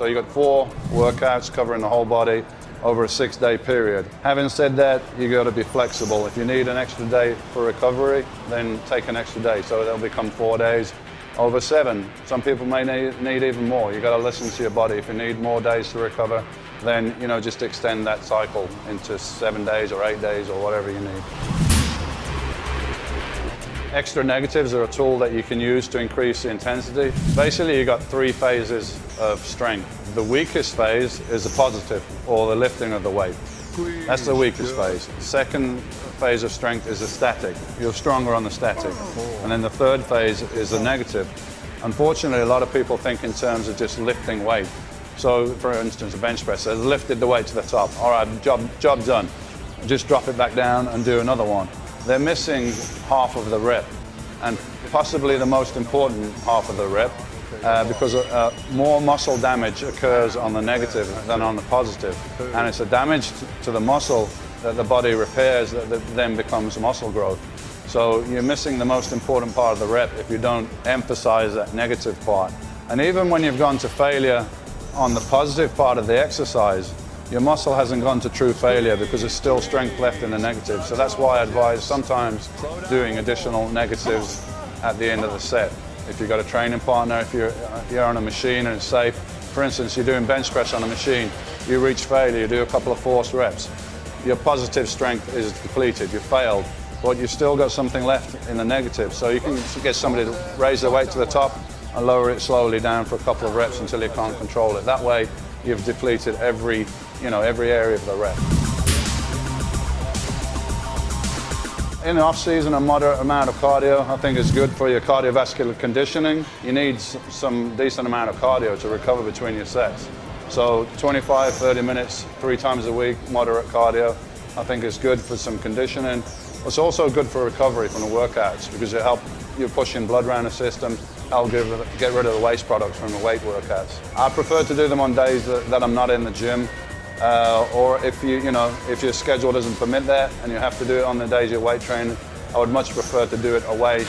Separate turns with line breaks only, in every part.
So you got 4 workouts covering the whole body over a 6-day period. Having said that, you got to be flexible. If you need an extra day for recovery, then take an extra day. So that'll become 4 days over 7. Some people may need even more. You got to listen to your body. If you need more days to recover, then just extend that cycle into 7 days or 8 days or whatever you need. Extra negatives are a tool that you can use to increase the intensity. Basically, you got 3 phases of strength. The weakest phase is the positive, or the lifting of the weight. That's the weakest phase. The second phase of strength is the static. You're stronger on the static. And then the third phase is the negative. Unfortunately, a lot of people think in terms of just lifting weight. So, for instance, a bench press has lifted the weight to the top. All right, job done. Just drop it back down and do another one. They're missing half of the rep, and possibly the most important half of the rep, because more muscle damage occurs on the negative than on the positive. And it's the damage to the muscle that the body repairs that then becomes muscle growth. So you're missing the most important part of the rep if you don't emphasize that negative part. And even when you've gone to failure on the positive part of the exercise, your muscle hasn't gone to true failure because there's still strength left in the negative. So that's why I advise sometimes doing additional negatives at the end of the set. If you've got a training partner, if you're on a machine and it's safe, for instance, you're doing bench press on a machine, you reach failure, you do a couple of forced reps. Your positive strength is depleted, you failed, but you've still got something left in the negative. So you can get somebody to raise their weight to the top and lower it slowly down for a couple of reps until you can't control it. That way, you've depleted every area of the rep. In the off-season, a moderate amount of cardio, I think, is good for your cardiovascular conditioning. You need some decent amount of cardio to recover between your sets. So 25, 30 minutes, 3 times a week, moderate cardio, I think is good for some conditioning. It's also good for recovery from the workouts because it helps you pushing blood around the system, help get rid of the waste products from the weight workouts. I prefer to do them on days that I'm not in the gym, or if your schedule doesn't permit that and you have to do it on the days you're weight training, I would much prefer to do it away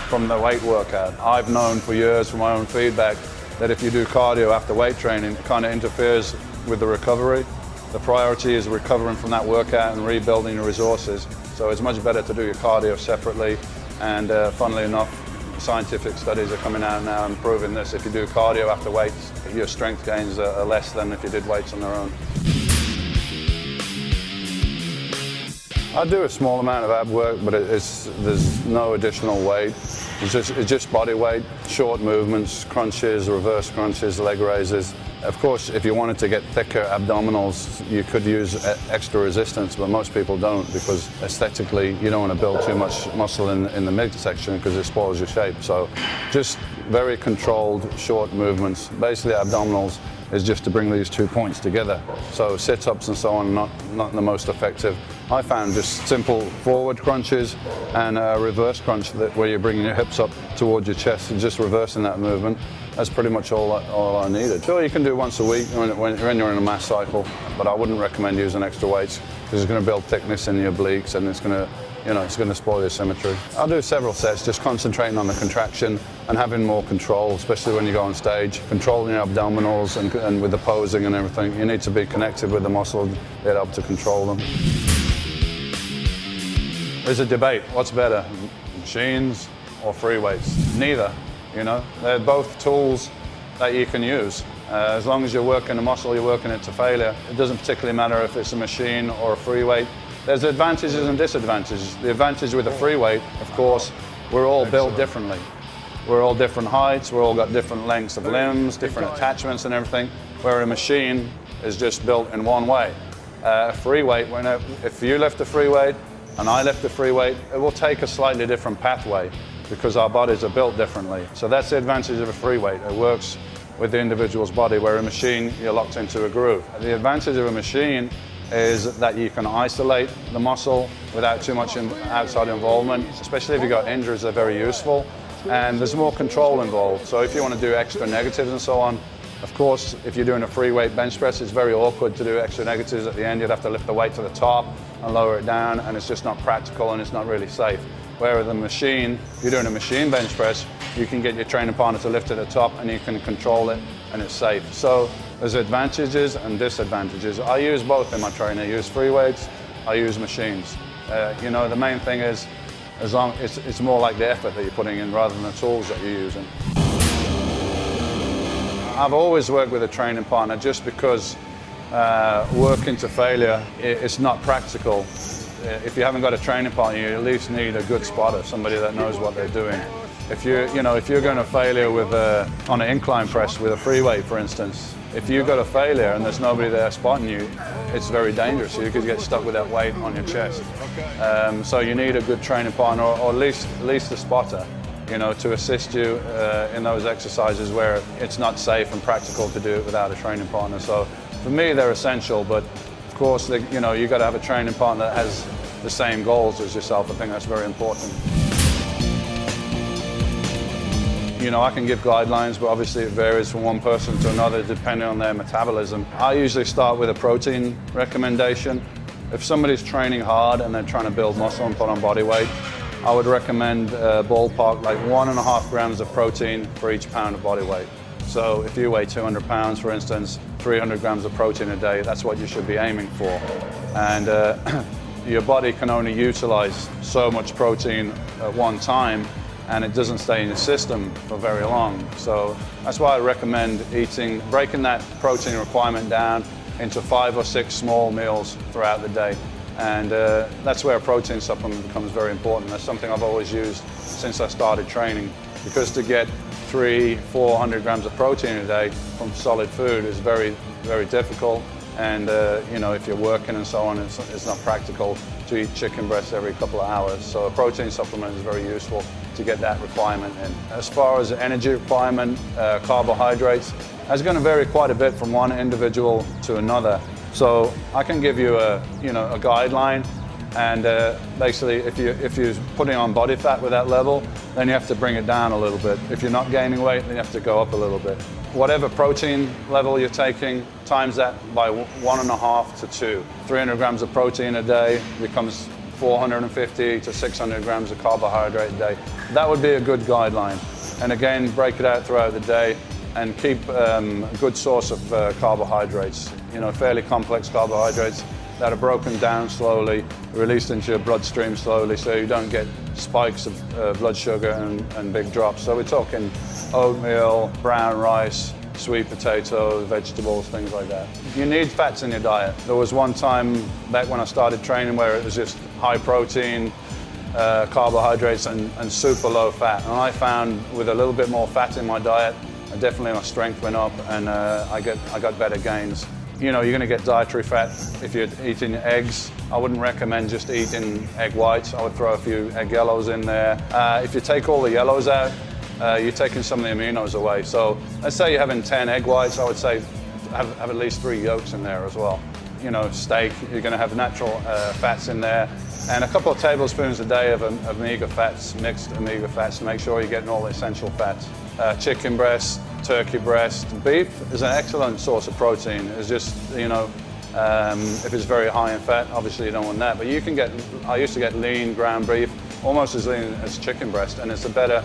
from the weight workout. I've known for years from my own feedback that if you do cardio after weight training, it kind of interferes with the recovery. The priority is recovering from that workout and rebuilding your resources. So it's much better to do your cardio separately. And funnily enough, scientific studies are coming out now and proving this. If you do cardio after weights, your strength gains are less than if you did weights on their own. I do a small amount of ab work, but there's no additional weight. It's just body weight, short movements, crunches, reverse crunches, leg raises. Of course, if you wanted to get thicker abdominals, you could use extra resistance, but most people don't because aesthetically you don't want to build too much muscle in the midsection because it spoils your shape. So just very controlled, short movements. Basically, abdominals is just to bring these 2 points together. So sit-ups and so on, not the most effective. I found just simple forward crunches and a reverse crunch where you're bringing your hips up towards your chest and just reversing that movement. That's pretty much all I needed. Sure, you can do once a week when you're in a mass cycle, but I wouldn't recommend using extra weights because it's going to build thickness in your obliques and it's going to spoil your symmetry. I'll do several sets, just concentrating on the contraction and having more control, especially when you go on stage, controlling your abdominals and with the posing and everything. You need to be connected with the muscle to be able to control them. There's a debate, what's better, machines or free weights? Neither, They're both tools that you can use. As long as you're working the muscle, you're working it to failure. It doesn't particularly matter if it's a machine or a free weight. There's advantages and disadvantages. The advantage with a free weight, of course, we're all built differently. We're all different heights, we're all got different lengths of limbs, different attachments and everything, where a machine is just built in one way. A free weight, if you lift a free weight and I lift a free weight, it will take a slightly different pathway because our bodies are built differently. So that's the advantage of a free weight. It works with the individual's body, where a machine, you're locked into a groove. The advantage of a machine is that you can isolate the muscle without too much outside involvement, especially if you've got injuries, they're very useful. And there's more control involved. So if you want to do extra negatives and so on, of course, if you're doing a free weight bench press, it's very awkward to do extra negatives at the end. You'd have to lift the weight to the top and lower it down, and it's just not practical and it's not really safe. Whereas the machine, if you're doing a machine bench press, you can get your training partner to lift to the top and you can control it and it's safe. So There's advantages and disadvantages. I use both in my training. I use free weights, I use machines. You know, the main thing is, as long it's more like the effort that you're putting in rather than the tools that you're using. I've always worked with a training partner just because working to failure, it's not practical. If you haven't got a training partner, you at least need a good spotter, somebody that knows what they're doing. If you're going to failure with on an incline press with a free weight, for instance, if you've got a failure and there's nobody there spotting you, it's very dangerous. You could get stuck with that weight on your chest. So you need a good training partner, or at least a spotter, you know, to assist you in those exercises where it's not safe and practical to do it without a training partner. So for me, they're essential, but of course, you know, you've got to have a training partner that has the same goals as yourself. I think that's very important. You know, I can give guidelines, but obviously it varies from one person to another depending on their metabolism. I usually start with a protein recommendation. If somebody's training hard and they're trying to build muscle and put on body weight, I would recommend ballpark like 1.5 grams of protein for each pound of body weight. So if you weigh 200 pounds, for instance, 300 grams of protein a day, that's what you should be aiming for. And your body can only utilize so much protein at one time, and it doesn't stay in your system for very long. So that's why I recommend breaking that protein requirement down into 5 or 6 small meals throughout the day. And that's where a protein supplement becomes very important. That's something I've always used since I started training, because to get 300-400 grams of protein a day from solid food is very, very difficult. And you know, if you're working and so on, it's not practical to eat chicken breasts every couple of hours. So a protein supplement is very useful to get that requirement in. As far as energy requirement, carbohydrates, that's going to vary quite a bit from one individual to another. So I can give you a guideline, and basically if you're putting on body fat with that level, then you have to bring it down a little bit. If you're not gaining weight, then you have to go up a little bit. Whatever protein level you're taking, times that by 1.5 to 2. 300 grams of protein a day becomes 450 to 600 grams of carbohydrate a day. That would be a good guideline. And again, break it out throughout the day and keep a good source of carbohydrates, you know, fairly complex carbohydrates that are broken down slowly, released into your bloodstream slowly, so you don't get spikes of blood sugar and big drops. So we're talking oatmeal, brown rice, sweet potatoes, vegetables, things like that. You need fats in your diet. There was one time back when I started training where it was just high protein, carbohydrates and super low fat. And I found with a little bit more fat in my diet, definitely my strength went up, and I got better gains. You know, you're going to get dietary fat if you're eating eggs. I wouldn't recommend just eating egg whites. I would throw a few egg yellows in there. If you take all the yellows out, you're taking some of the aminos away. So let's say you're having 10 egg whites, I would say have at least 3 yolks in there as well. You know, steak, you're going to have natural fats in there, and a couple of tablespoons a day of omega fats, mixed omega fats, to make sure you're getting all the essential fats. Chicken breast, turkey breast, beef is an excellent source of protein. It's just, you know, if it's very high in fat, obviously you don't want that. But you can get, I used to get lean ground beef, almost as lean as chicken breast, and it's a better,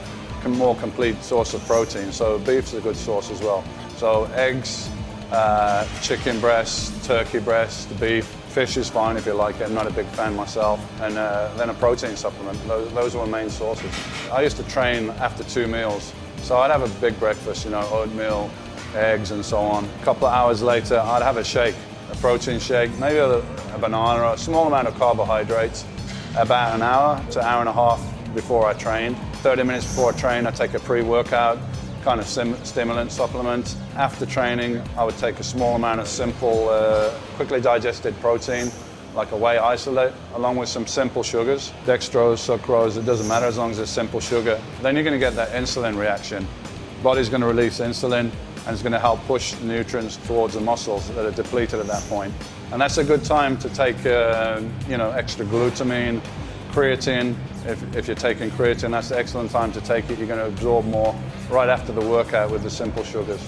more complete source of protein. So beef's a good source as well. So eggs, chicken breast, turkey breast, beef. Fish is fine if you like it. I'm not a big fan myself. And then a protein supplement. Those are my main sources. I used to train after 2 meals. So I'd have a big breakfast, you know, oatmeal, eggs and so on. A couple of hours later, I'd have a shake, a protein shake, maybe a banana, a small amount of carbohydrates, about an hour to hour and a half before I trained. 30 minutes before I train, I'd take a pre-workout, kind of stimulant supplement. After training, I would take a small amount of simple, quickly digested protein, like a whey isolate, along with some simple sugars, dextrose, sucrose, it doesn't matter as long as it's simple sugar. Then you're going to get that insulin reaction. Body's going to release insulin, and it's going to help push the nutrients towards the muscles that are depleted at that point. And that's a good time to take, you know, extra glutamine, creatine. If you're taking creatine, that's an excellent time to take it. You're going to absorb more right after the workout with the simple sugars.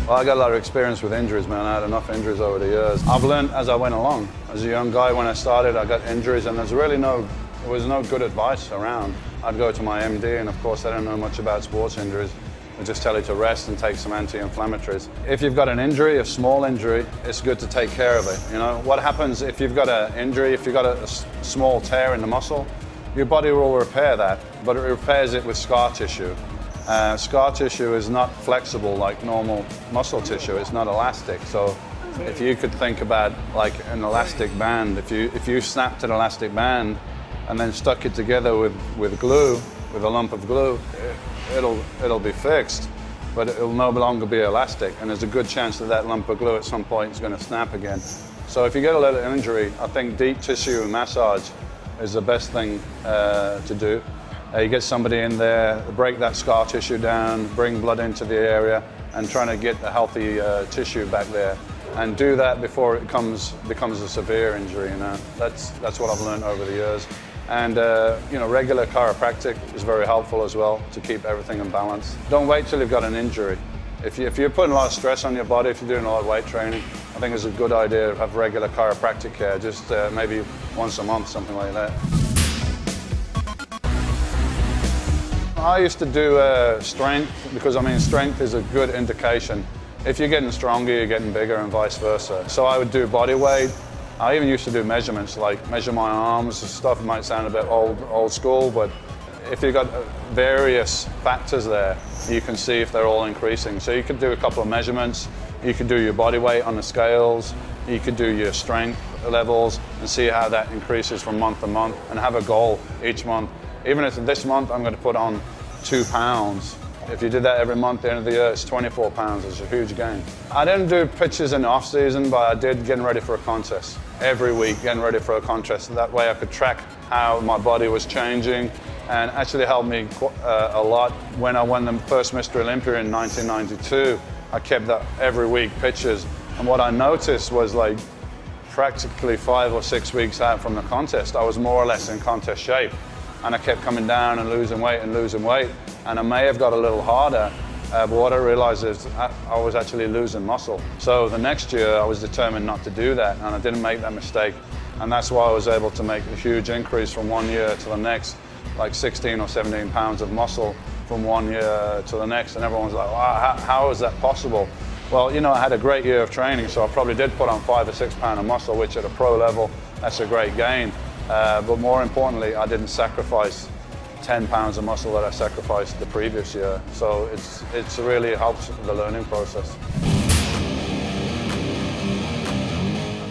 Well, I got a lot of experience with injuries, man. I had enough injuries over the years. I've learned as I went along. As a young guy, when I started, I got injuries, and there was no good advice around. I'd go to my MD, and of course, I don't know much about sports injuries. They just tell you to rest and take some anti-inflammatories. If you've got an injury, a small injury, it's good to take care of it. You know, what happens if you've got an injury, if you've got a small tear in the muscle, your body will repair that, but it repairs it with scar tissue. Scar tissue is not flexible like normal muscle tissue, it's not elastic. So if you could think about like an elastic band, if you snapped an elastic band and then stuck it together with glue, with a lump of glue, it'll be fixed, but it'll no longer be elastic, and there's a good chance that that lump of glue at some point is going to snap again. So if you get a little injury, I think deep tissue massage is the best thing to do. You get somebody in there, break that scar tissue down, bring blood into the area, and trying to get the healthy tissue back there. And do that before it becomes a severe injury. You know, that's what I've learned over the years. And you know, regular chiropractic is very helpful as well to keep everything in balance. Don't wait till you've got an injury. If you're putting a lot of stress on your body, if you're doing a lot of weight training, I think it's a good idea to have regular chiropractic care, just maybe once a month, something like that. I used to do strength because, I mean, strength is a good indication. If you're getting stronger, you're getting bigger and vice versa. So I would do body weight. I even used to do measurements, like measure my arms. Stuff might sound a bit old school, but if you've got various factors there, you can see if they're all increasing. So you could do a couple of measurements. You could do your body weight on the scales. You could do your strength levels and see how that increases from month to month, and have a goal each month. Even if this month I'm going to put on 2 pounds, if you did that every month, at the end of the year, it's 24 pounds. It's a huge gain. I didn't do pictures in the off season, but I did getting ready for a contest. Every week, getting ready for a contest. That way I could track how my body was changing, and actually helped me a lot. When I won the first Mr. Olympia in 1992, I kept that every week, pictures. And what I noticed was, like, practically 5 or 6 weeks out from the contest, I was more or less in contest shape. And I kept coming down and losing weight and losing weight. And I may have got a little harder, but what I realized is I was actually losing muscle. So the next year I was determined not to do that, and I didn't make that mistake. And that's why I was able to make a huge increase from one year to the next, like 16 or 17 pounds of muscle from one year to the next. And everyone's like, wow, how is that possible? Well, you know, I had a great year of training, so I probably did put on 5 or 6 pounds of muscle, which at a pro level, that's a great gain. But more importantly, I didn't sacrifice 10 pounds of muscle that I sacrificed the previous year. So it's really helps the learning process.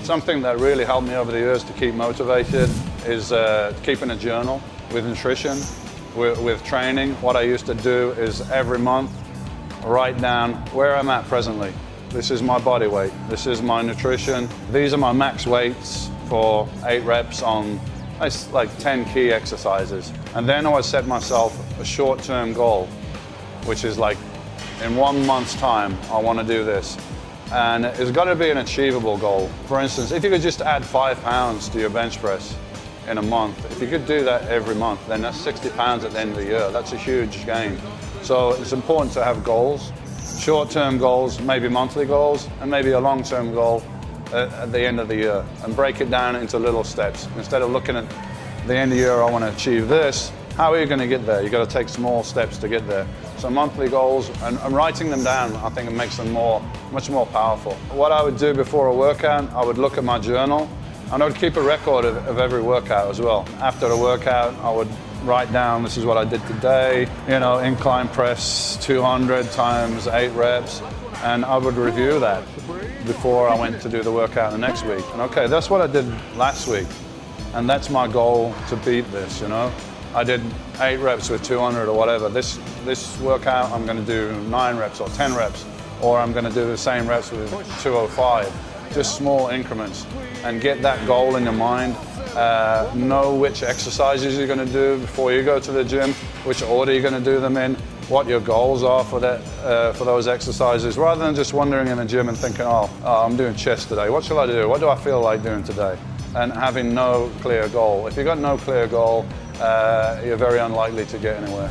Something that really helped me over the years to keep motivated is keeping a journal with nutrition, with training. What I used to do is every month write down where I'm at presently. This is my body weight. This is my nutrition. These are my max weights for 8 reps on like 10 key exercises. And then I would set myself a short-term goal, which is like, in 1 month's time, I want to do this. And it's got to be an achievable goal. For instance, if you could just add 5 pounds to your bench press in a month, if you could do that every month, then that's 60 pounds at the end of the year. That's a huge gain. So it's important to have goals, short-term goals, maybe monthly goals, and maybe a long-term goal at the end of the year, and break it down into little steps. Instead of looking at the end of the year, I want to achieve this, how are you going to get there? You've got to take small steps to get there. So monthly goals, and writing them down, I think it makes them much more powerful. What I would do before a workout, I would look at my journal, and I would keep a record of every workout as well. After the workout, I would write down, this is what I did today, you know, incline press 200 times 8 reps, and I would review that before I went to do the workout the next week. And okay, that's what I did last week, and that's my goal to beat this, you know. I did 8 reps with 200 or whatever. This workout, I'm going to do 9 reps or 10 reps, or I'm going to do the same reps with 205. Just small increments, and get that goal in your mind. Know which exercises you're going to do before you go to the gym, which order you're going to do them in, what your goals are for those exercises, rather than just wandering in the gym and thinking, oh, I'm doing chest today. What shall I do? What do I feel like doing today? And having no clear goal. If you've got no clear goal, you're very unlikely to get anywhere.